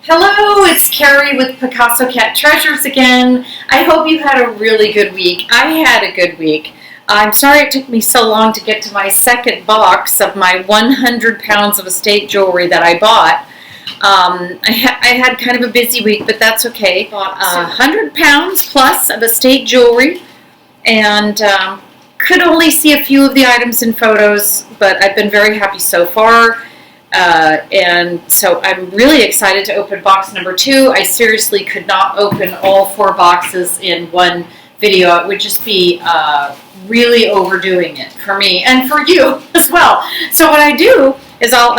Hello, it's Carrie with Picasso Cat Treasures again. I hope you had a really good week. I had a good week. I'm sorry it took me so long to get to my second box of my 100 pounds of estate jewelry that I bought. I had kind of a busy week, but that's okay. Bought 100 pounds plus of estate jewelry, and could only see a few of the items in photos, but I've been very happy so far. And so I'm really excited to open box number 2. I seriously could not open all 4 boxes in one video. It would just be really overdoing it for me and for you as well. So what I do is I'll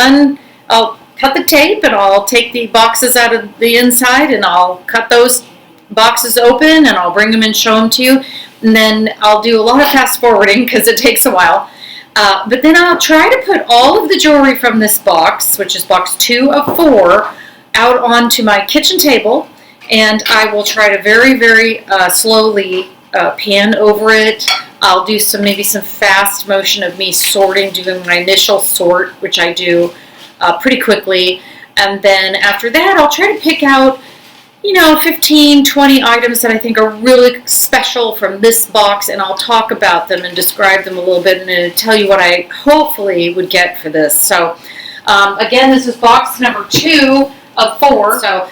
cut the tape and I'll take the boxes out of the inside and I'll cut those boxes open and I'll bring them and show them to you. And then I'll do a lot of fast forwarding because it takes a while. But then I'll try to put all of the jewelry from this box, which is box 2 of 4, out onto my kitchen table, and I will try to very, very slowly pan over it. I'll do maybe some fast motion of me sorting, doing my initial sort, which I do pretty quickly, and then after that I'll try to pick out 15, 20 items that I think are really special from this box, and I'll talk about them and describe them a little bit and tell you what I hopefully would get for this. So again, this is box number 2 of 4. So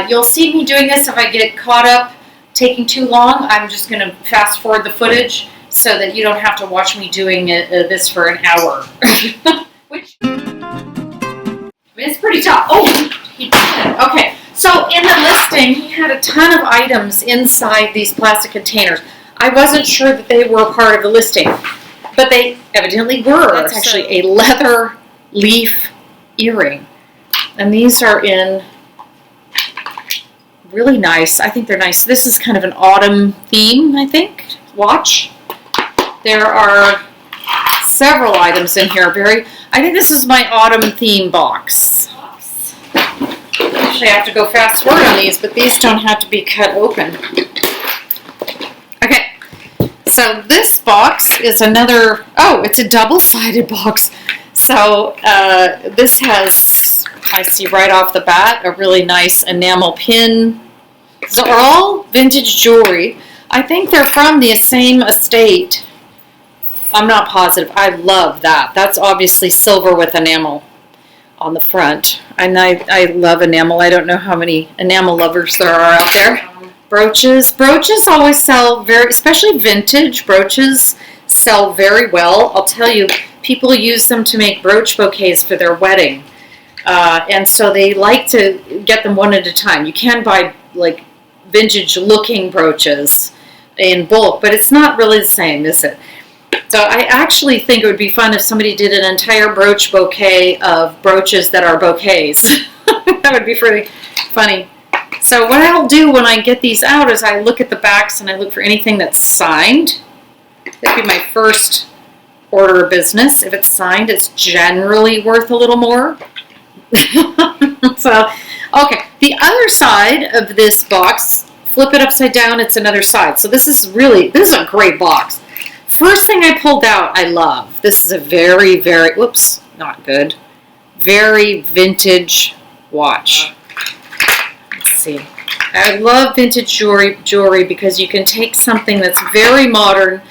you'll see me doing this. If I get caught up taking too long, I'm just going to fast forward the footage so that you don't have to watch me doing this for an hour. Which, it's pretty tough. Oh, okay. So in the listing, he had a ton of items inside these plastic containers. I wasn't sure that they were part of the listing, but they evidently were. That's actually a leather leaf earring. And these are in really nice. I think they're nice. This is kind of an autumn theme, I think. Watch. There are several items in here. I think this is my autumn theme box. Actually, I have to go fast forward on these, but these don't have to be cut open. Okay, so this box is another, it's a double-sided box. So this has, I see right off the bat, a really nice enamel pin. So they're all vintage jewelry. I think they're from the same estate. I'm not positive. I love that. That's obviously silver with enamel on the front, and I love enamel. I don't know how many enamel lovers there are out there. Brooches always sell especially vintage brooches sell very well. I'll tell you, people use them to make brooch bouquets for their wedding, and so they like to get them one at a time. You can buy like vintage looking brooches in bulk, but it's not really the same, is it? So I actually think it would be fun if somebody did an entire brooch bouquet of brooches that are bouquets. That would be pretty funny. So what I'll do when I get these out is I look at the backs and I look for anything that's signed. That'd be my first order of business. If it's signed, it's generally worth a little more. So, okay, the other side of this box, flip it upside down, it's another side. So this is a great box. First thing I pulled out, I love. This is a very, very, whoops, not good. Very vintage watch. Let's see. I love vintage jewelry because you can take something that's very modern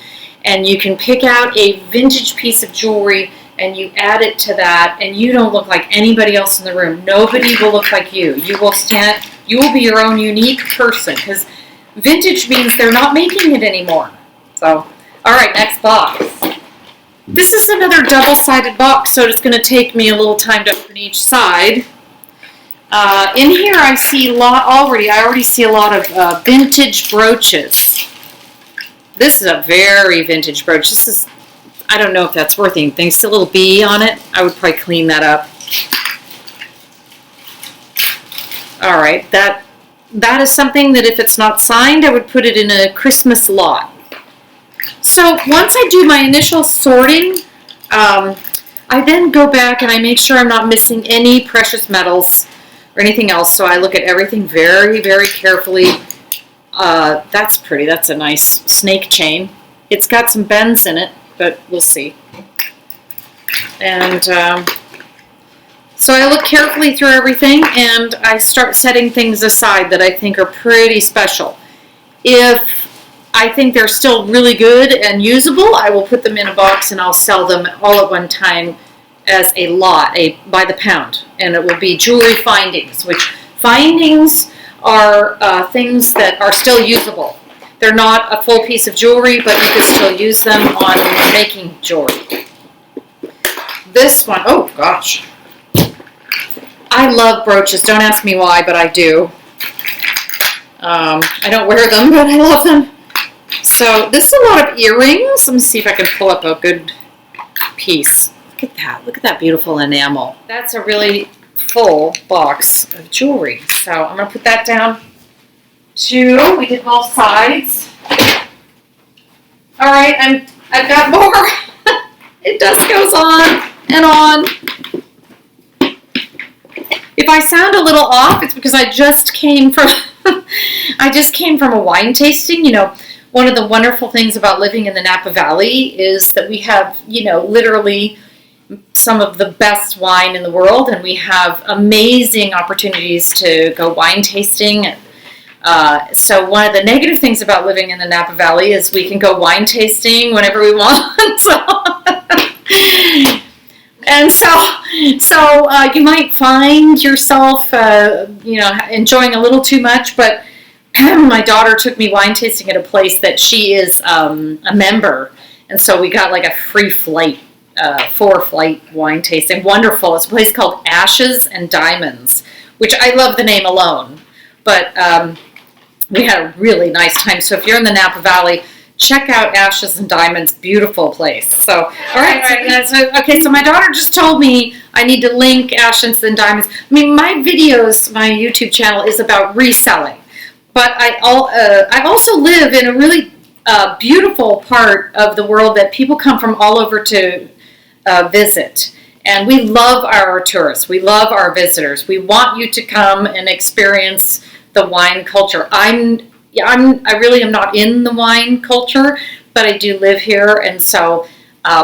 and you can pick out a vintage piece of jewelry and you add it to that, and you don't look like anybody else in the room. Nobody will look like you. You will be your own unique person, because vintage means they're not making it anymore. So, all right, next box. This is another double-sided box, so it's going to take me a little time to open each side. In here, I already see a lot of vintage brooches. This is a very vintage brooch. This is, I don't know if that's worth anything. It's a little bee on it. I would probably clean that up. All right, that is something that if it's not signed, I would put it in a Christmas lot. So once I do my initial sorting, I then go back and I make sure I'm not missing any precious metals or anything else. So I look at everything very, very carefully. That's pretty. That's a nice snake chain. It's got some bends in it, but we'll see. And So I look carefully through everything and I start setting things aside that I think are pretty special. If I think they're still really good and usable, I will put them in a box and I'll sell them all at one time as a lot, by the pound. And it will be jewelry findings, which findings are things that are still usable. They're not a full piece of jewelry, but you can still use them on making jewelry. This one, oh gosh. I love brooches. Don't ask me why, but I do. I don't wear them, but I love them. So this is a lot of earrings. Let me see if I can pull up a good piece. Look at that. Look at that beautiful enamel. That's a really full box of jewelry. So I'm going to put that down too. We did both sides. All right, I've got more. It just goes on and on. If I sound a little off, it's because I just came from a wine tasting. You know, one of the wonderful things about living in the Napa Valley is that we have, you know, literally some of the best wine in the world, and we have amazing opportunities to go wine tasting. So one of the negative things about living in the Napa Valley is we can go wine tasting whenever we want. And so you might find yourself, you know, enjoying a little too much. But my daughter took me wine tasting at a place that she is a member, and so we got like a free flight, 4-flight wine tasting. Wonderful. It's a place called Ashes and Diamonds, which I love the name alone. But we had a really nice time. So if you're in the Napa Valley, check out Ashes and Diamonds. Beautiful place. So, all right. So my daughter just told me I need to link Ashes and Diamonds. I mean, my videos, my YouTube channel is about reselling. But I also live in a really beautiful part of the world that people come from all over to visit. And we love our tourists. We love our visitors. We want you to come and experience the wine culture. I really am not in the wine culture, but I do live here, and so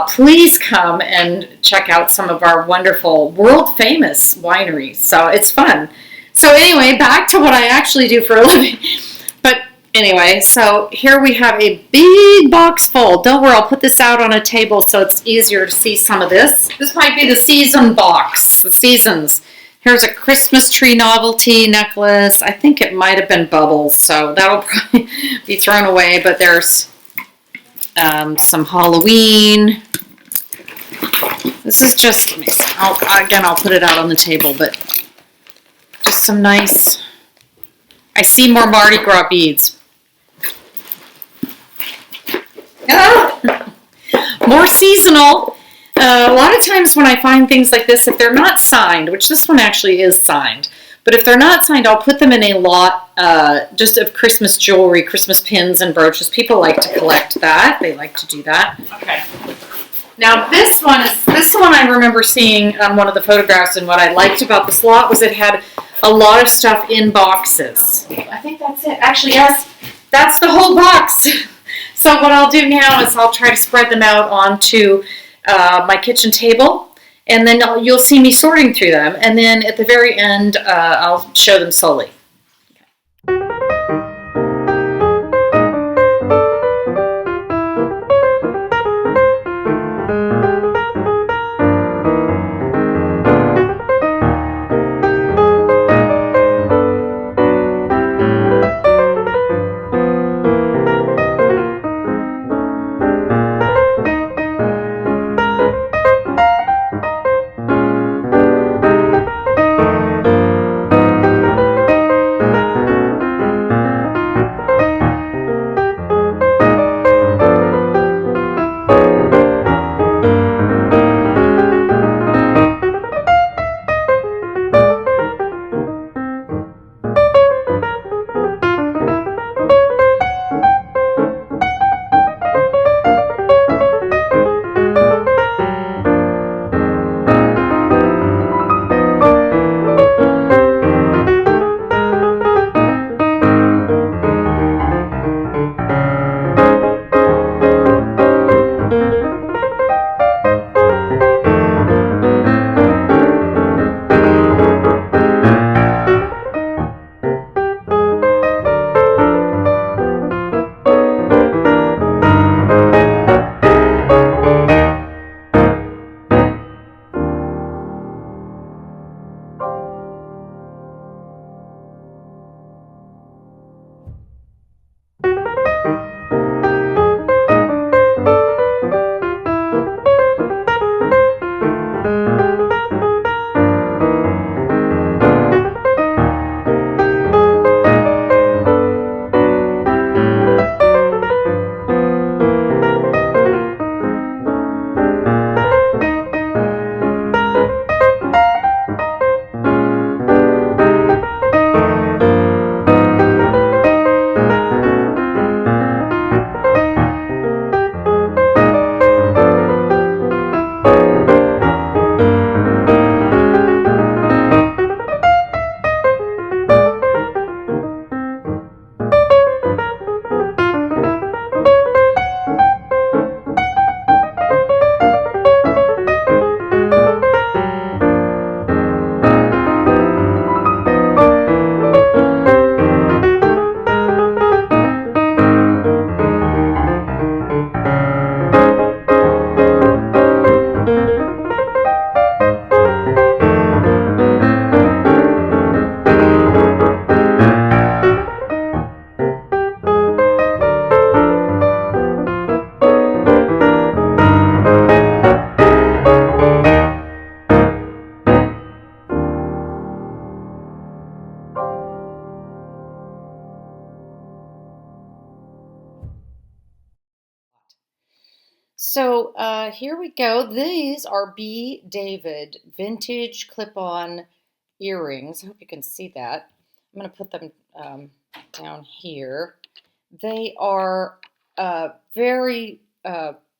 please come and check out some of our wonderful, world-famous wineries. So it's fun. So anyway, back to what I actually do for a living. But anyway, so here we have a big box full. Don't worry, I'll put this out on a table so it's easier to see some of this. This might be the season box, the seasons. Here's a Christmas tree novelty necklace. I think it might have been bubbles, so that'll probably be thrown away. But there's some Halloween. This is just, I'll put it out on the table, but just some nice, I see more Mardi Gras beads. More seasonal. A lot of times when I find things like this, if they're not signed, which this one actually is signed, but if they're not signed, I'll put them in a lot just of Christmas jewelry, Christmas pins and brooches. People like to collect that. They like to do that. Okay. Now this one I remember seeing on one of the photographs, and what I liked about this lot was it had a lot of stuff in boxes. I think that's it. Actually, yes, that's the whole box. So what I'll do now is I'll try to spread them out onto my kitchen table, and then you'll see me sorting through them, and then at the very end I'll show them slowly. So here we go. These are B. David vintage clip-on earrings. I hope you can see that. I'm going to put them down here. They are very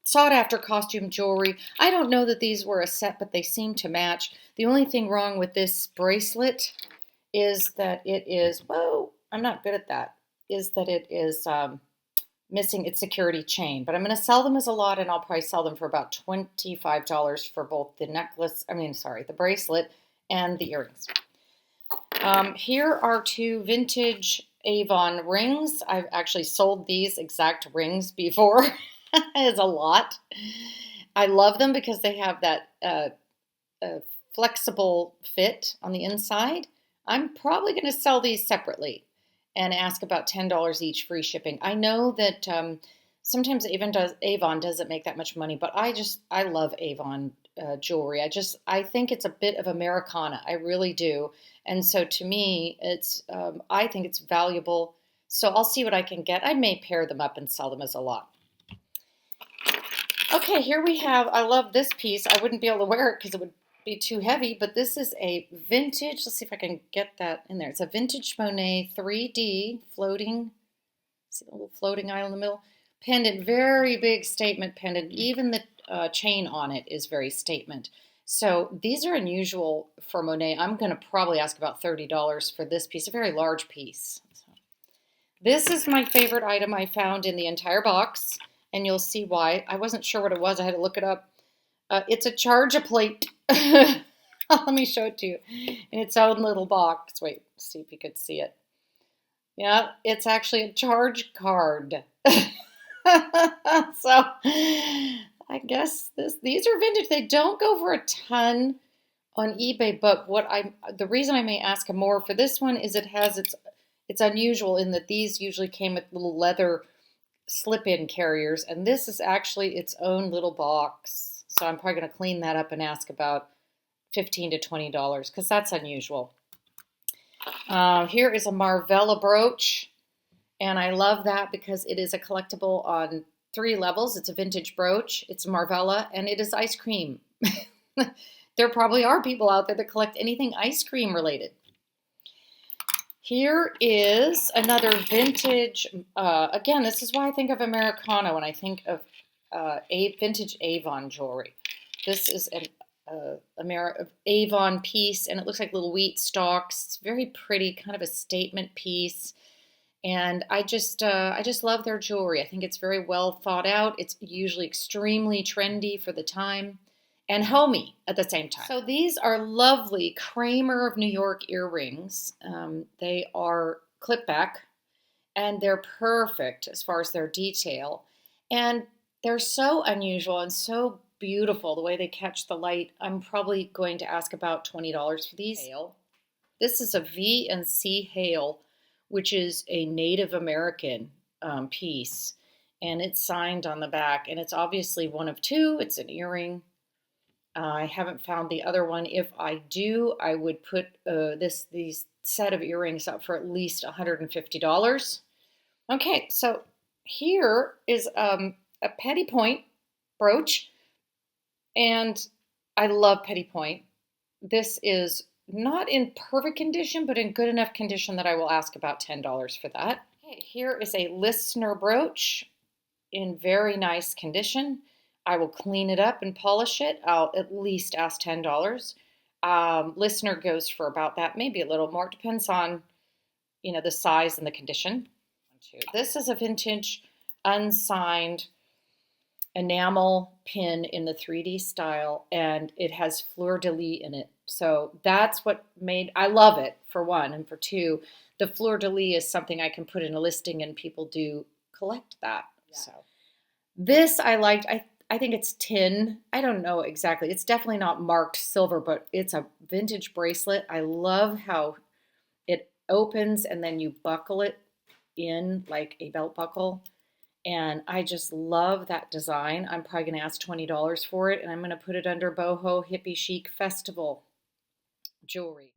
sought-after costume jewelry. I don't know that these were a set, but they seem to match. The only thing wrong with this bracelet is that it is, whoa, I'm not good at that, is that it is missing its security chain. But I'm going to sell them as a lot, and I'll probably sell them for about $25 for both the necklace, the bracelet and the earrings. Here are two vintage Avon rings. I've actually sold these exact rings before. It's a lot. I love them because they have that flexible fit on the inside. I'm probably going to sell these separately and ask about $10 each free shipping. I know that sometimes Avon doesn't make that much money, but I love Avon jewelry. I think it's a bit of Americana. I really do. And so to me, I think it's valuable. So I'll see what I can get. I may pair them up and sell them as a lot. Okay, here we have, I love this piece. I wouldn't be able to wear it because it would be too heavy, but this is a vintage, let's see if I can get that in there. It's a vintage Monet 3D floating, see the little floating eye in the middle? Pendant, very big statement pendant. Even the chain on it is very statement. So these are unusual for Monet. I'm going to probably ask about $30 for this piece, a very large piece. So, this is my favorite item I found in the entire box, and you'll see why. I wasn't sure what it was. I had to look it up. It's a charge-a-plate. Let me show it to you in its own little box. Wait, see if you could see it. Yeah, it's actually a charge card. So I guess these are vintage. They don't go for a ton on eBay, but the reason I may ask more for this one is it's unusual in that these usually came with little leather slip-in carriers, and this is actually its own little box. So I'm probably going to clean that up and ask about $15 to $20 because that's unusual. Here is a Marvella brooch, and I love that because it is a collectible on 3 levels. It's a vintage brooch, it's Marvella, and it is ice cream. There probably are people out there that collect anything ice cream related. Here is another vintage, again, this is why I think of Americana when I think of vintage Avon jewelry. This is an Avon piece, and it looks like little wheat stalks. It's very pretty, kind of a statement piece. And I just love their jewelry. I think it's very well thought out. It's usually extremely trendy for the time and homey at the same time. So these are lovely Kramer of New York earrings. They are clip back, and they're perfect as far as their detail. And they're so unusual and so beautiful the way they catch the light. I'm probably going to ask about $20 for these. This is a V&C Hale, which is a Native American piece, and it's signed on the back, and it's obviously one of 2. It's an earring. I haven't found the other one. If I do, I would put these set of earrings up for at least $150. Okay, so here is a Petit Point brooch, and I love Petit Point. This is not in perfect condition, but in good enough condition that I will ask about $10 for that. Okay, here is a listener brooch in very nice condition. I will clean it up and polish it. I'll at least ask $10. Listener goes for about that, maybe a little more. It depends on, the size and the condition. This is a vintage unsigned enamel pin in the 3D style, and it has fleur-de-lis in it. So that's what I love it, for one, and for two, the fleur-de-lis is something I can put in a listing and people do collect that. Yeah. So this I liked. I think it's tin. I don't know exactly. It's definitely not marked silver, but it's a vintage bracelet. I love how it opens and then you buckle it in like a belt buckle. And I just love that design. I'm probably going to ask $20 for it, and I'm going to put it under Boho Hippie Chic Festival jewelry.